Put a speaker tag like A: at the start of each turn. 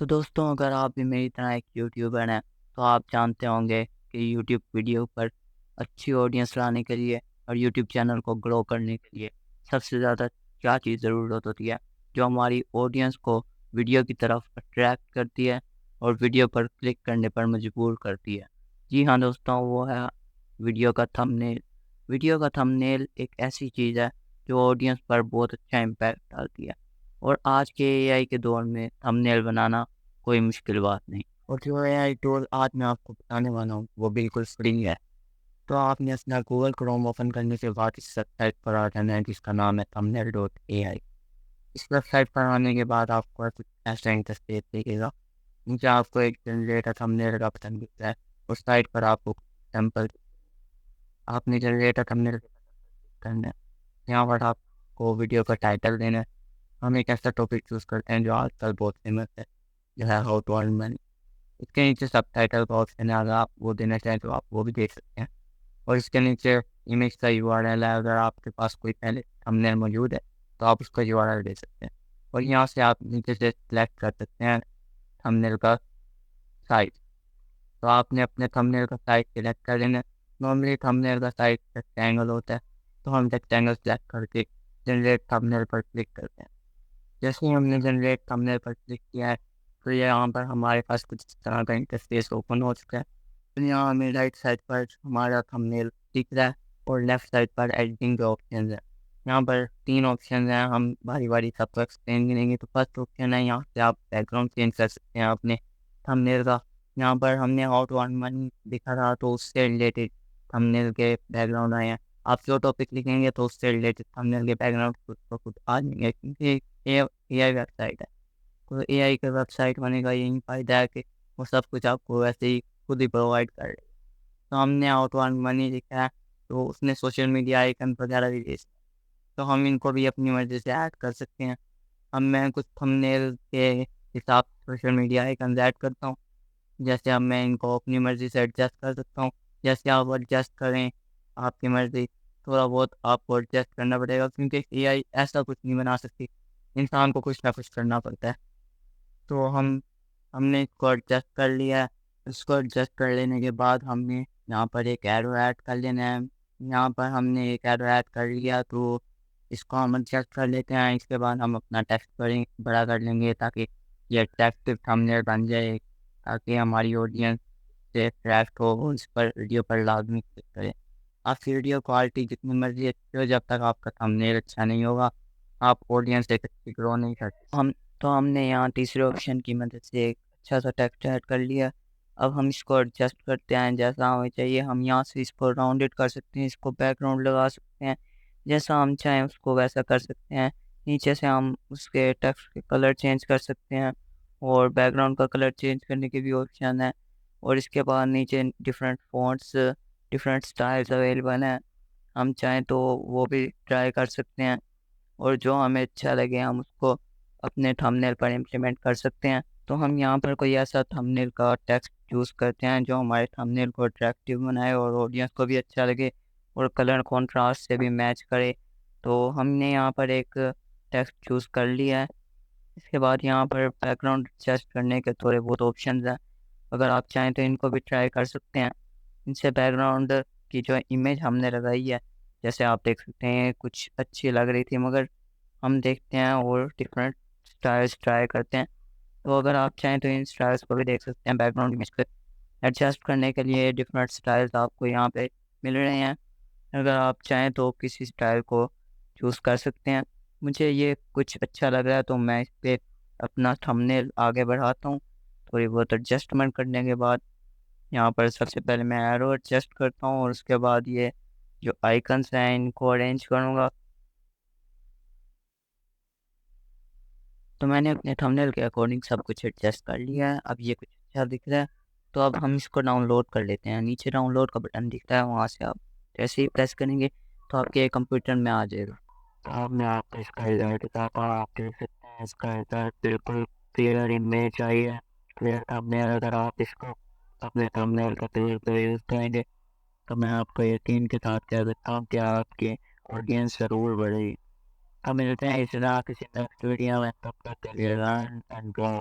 A: तो दोस्तों, अगर आप भी मेरी तरह एक यूट्यूबर हैं, तो आप जानते होंगे कि यूट्यूब वीडियो पर अच्छी ऑडियंस लाने के लिए और यूट्यूब चैनल को ग्रो करने के लिए सबसे ज़्यादा क्या चीज़ ज़रूरत होती है, जो हमारी ऑडियंस को वीडियो की तरफ अट्रैक्ट करती है और वीडियो पर क्लिक करने पर मजबूर करती है। जी हाँ दोस्तों, वो है वीडियो का थंबनेल। वीडियो का थंबनेल एक ऐसी चीज़ है जो ऑडियंस पर बहुत अच्छा इम्पैक्ट डालती है। और आज के एआई के दौर में थंबनेल बनाना कोई मुश्किल बात नहीं। और जो एआई टूल आज मैं आपको बताने वाला हूँ वो बिल्कुल फ्री है। तो आपने अपना गूगल क्रोम ओपन करने के बाद इस वेबसाइट पर आ जाना है जिसका नाम है thumbnail.ai। इस वेबसाइट पर आने के बाद आपको कुछ ऐसा इंटरफेस दिखेगा। नीचे आपको एक जनरेटर थंबनेल का बटन दिखता है। उस साइट पर आपको सैंपल आपने जनरेटर थंबनेल करना है। यहाँ पर आपको वीडियो का टाइटल देना है। हम एक ऐसा टॉपिक चूज़ करते हैं जो आजकल बहुत फेमस है, जो है हाउ टू अर्न मनी। इसके नीचे सबटाइटल का ऑप्शन है, अगर आप वो देना चाहें तो आप वो भी देख सकते हैं। और इसके नीचे इमेज का यूआरएल है, अगर आपके पास कोई पहले थंबनेल मौजूद है तो आप उसका यूआरएल दे सकते हैं। और यहाँ से आप नीचे से सिलेक्ट कर सकते हैं थंबनेल का साइज। तो आपने अपने थंबनेल का साइज सिलेक्ट कर लेना है। नॉर्मली थंबनेल का साइज रेक्टेंगल होता है, तो हम रेक्टेंगल सेलेक्ट करके जनरेट थंबनेल पर क्लिक करते हैं। जैसे ही हमने जनरेट थंबनेल पर क्लिक किया है, तो ये यहाँ पर हमारे पास कुछ इस तरह का इंटरफेस ओपन हो चुका है। तो यहाँ हमें राइट साइड पर हमारा थंबनेल दिख रहा है और लेफ्ट साइड पर एडिटिंग के ऑप्शन है। यहाँ पर 3 ऑप्शन हैं, हम बारी-बारी सबको एक्सप्लेन करेंगे। तो फर्स्ट ऑप्शन है, यहाँ से आप बैकग्राउंड चेंज कर सकते हैं अपने थंबनेल का। यहाँ पर हमने हाउ टू अर्न मनी दिखा था, तो उससे रिलेटेड थंबनेल के बैकग्राउंड आए हैं। आप जो टॉपिक लिखेंगे तो उससे रिलेटेड थंबनेल के बैकग्राउंड खुद ब खुद आ जाएंगे, क्योंकि एआई वेबसाइट है। तो एआई का वेबसाइट होने का यही फ़ायदा है कि वो सब कुछ आपको वैसे ही खुद ही प्रोवाइड कर रही है। तो हमने हाउ टू अर्न मनी लिखा है, तो उसने सोशल मीडिया आइकन वगैरह भी दिए, तो हम इनको भी अपनी मर्ज़ी से ऐड कर सकते हैं। अब मैं कुछ थंबनेल के हिसाब से सोशल मीडिया आइकन ऐड करता हूँ। जैसे अब मैं इनको अपनी मर्ज़ी से एडजस्ट कर सकता हूँ। जैसे आप एडजस्ट करें, आपकी मर्ज़ी। थोड़ा बहुत आपको एडजस्ट करना पड़ेगा, क्योंकि एआई ऐसा कुछ नहीं बना सकती, इंसान को कुछ ना कुछ करना पड़ता है। तो हमने इसको एडजस्ट कर लिया है। इसको एडजस्ट कर लेने के बाद हमने यहाँ पर एक एरो ऐड कर लेना है। यहाँ पर हमने एक एरो ऐड कर लिया, तो इसको हम एडजस्ट कर लेते हैं। इसके बाद हम अपना टेक्स्ट बड़ा कर लेंगे, ताकि ये अट्रैक्टिव थंबनेल बन जाए, ताकि हमारी ऑडियंस से अट्रैक्ट हो और इस पर वीडियो पर लाजमी क्लिक करें। आप वीडियो क्वालिटी जितनी मर्ज़ी अच्छी हो, जब तक आपका थंबनेल अच्छा नहीं होगा, आप ऑडियंस एक अच्छी ग्रो नहीं कर सकते। हमने यहाँ तीसरे ऑप्शन की मदद से एक अच्छा-सा टेक्स्ट ऐड कर लिया। अब हम इसको एडजस्ट करते हैं जैसा हमें चाहिए। हम यहाँ से इसको राउंडेड कर सकते हैं, इसको बैकग्राउंड लगा सकते हैं, जैसा हम चाहें उसको वैसा कर सकते हैं। नीचे से हम उसके टेक्स्ट के कलर चेंज कर सकते हैं और बैकग्राउंड का कलर चेंज करने के भी ऑप्शन है। और इसके बाद नीचे different fonts, different styles available हैं। हम चाहें तो वो भी ट्राई कर सकते हैं, और जो हमें अच्छा लगे हम उसको अपने थंबनेल पर इम्प्लीमेंट कर सकते हैं। तो हम यहाँ पर कोई ऐसा थंबनेल का टेक्स्ट चूज़ करते हैं जो हमारे थंबनेल को अट्रैक्टिव बनाए और ऑडियंस को भी अच्छा लगे और कलर कॉन्ट्रास्ट से भी मैच करे। तो हमने यहाँ पर एक टेक्स्ट चूज़ कर लिया है। इसके बाद यहाँ पर बैकग्राउंड एडजस्ट करने के थोड़े बहुत ऑप्शंस हैं। अगर आप चाहें तो इनको भी ट्राई कर सकते हैं। इनसे बैकग्राउंड की जो इमेज हमने लगाई है, जैसे आप देख सकते हैं कुछ अच्छी लग रही थी, मगर हम देखते हैं और डिफरेंट स्टाइल्स ट्राई करते हैं। तो अगर आप चाहें तो इन स्टाइल्स को भी देख सकते हैं। बैकग्राउंड इमेज को एडजस्ट करने के लिए डिफरेंट स्टाइल्स आपको यहाँ पे मिल रहे हैं। अगर आप चाहें तो किसी स्टाइल को चूज़ कर सकते हैं। मुझे ये कुछ अच्छा लग रहा है, तो मैं इस पे अपना थंबनेल आगे बढ़ाता हूँ। थोड़ी बहुत एडजस्टमेंट करने के बाद यहाँ पर सबसे पहले मैं एरो एडजस्ट करता हूँ और उसके बाद ये जो आइकन्स हैं इनको अरेंज करूँगा। तो मैंने अपने थंबनेल के अकॉर्डिंग सब कुछ एडजस्ट कर लिया है। अब ये कुछ अच्छा दिख रहा है, तो अब हम इसको डाउनलोड कर लेते हैं। नीचे डाउनलोड का बटन दिखता है, वहाँ से आप जैसे ही प्रेस करेंगे तो आपके कंप्यूटर में आ जाएगा। तो अब मैं आपको इसका रिजल्ट दिखाता हूँ। आप देख सकते हैं इसका रिजल्ट बिल्कुल क्लियर इमेज आई है, क्लियर थंबनेल। अगर आप इसको अपने थंबनेल का तौर पर यूज़ करेंगे तो मैं आपको यकीन के साथ कह सकता हूँ कि आपकी ऑडियंस ज़रूर बढ़ेगी। अब मिलते हैं इस तरह किसी नेक्स्ट वीडियो में, तब तक के लिए लर्न एंड ग्रो।